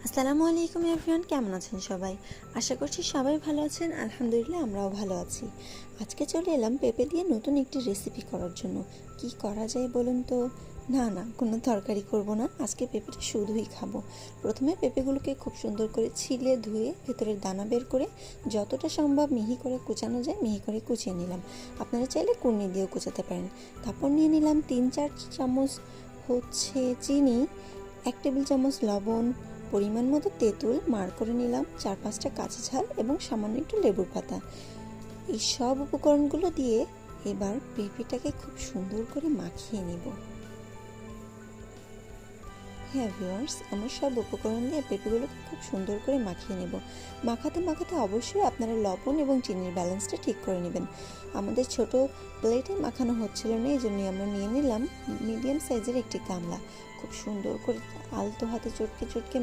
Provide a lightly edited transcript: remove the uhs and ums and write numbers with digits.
আসসালামু আলাইকুম এভরিওয়ান, কেমন আছেন সবাই? আশা করছি সবাই ভালো আছেন। আলহামদুলিল্লাহ আমরাও ভালো আছি। আজকে চলে এলাম পেঁপে দিয়ে নতুন একটি রেসিপি করার জন্য। কি করা যায় বলুন তো? না, কোনো তরকারি করব না, আজকে পেঁপেটা শুধুই খাবো। প্রথমে পেঁপেগুলোকে খুব সুন্দর করে ছিলে ধুয়ে ভেতরের দানা বের করে যতটা সম্ভব মিহি করে কুচানো যায় মিহি করে কুচিয়ে নিলাম। আপনারা চাইলে কুড়নি দিয়েও কুচাতে পারেন। তারপর নিয়ে নিলাম 3-4 চামচ চিনি, 1 টেবিল চামচ লবণ, পরিমাণ মতো তেঁতুল, মাড় করে নিলাম 4-5টা কাঁচা ঝাল এবং সামান্য একটু লেবুর পাতা। এই সব উপকরণগুলো দিয়ে এবার পেঁপেটাকে খুব সুন্দর করে মাখিয়ে নিব। হ্যাঁ ভিউয়ার্স, আমরা সব উপকরণ দিয়ে পেঁপেগুলোকে খুব সুন্দর করে মাখিয়ে নেব। মাখাতে মাখাতে অবশ্যই আপনারা লবণ এবং চিনির ব্যালেন্সটা ঠিক করে নেবেন। আমাদের ছোট প্লেটে মাখানো হচ্ছিল না, এই জন্যই আমরা নিয়ে নিলাম মিডিয়াম সাইজের একটি গামলা। খুব সুন্দর করে আলতো হাতে চটকে চটকে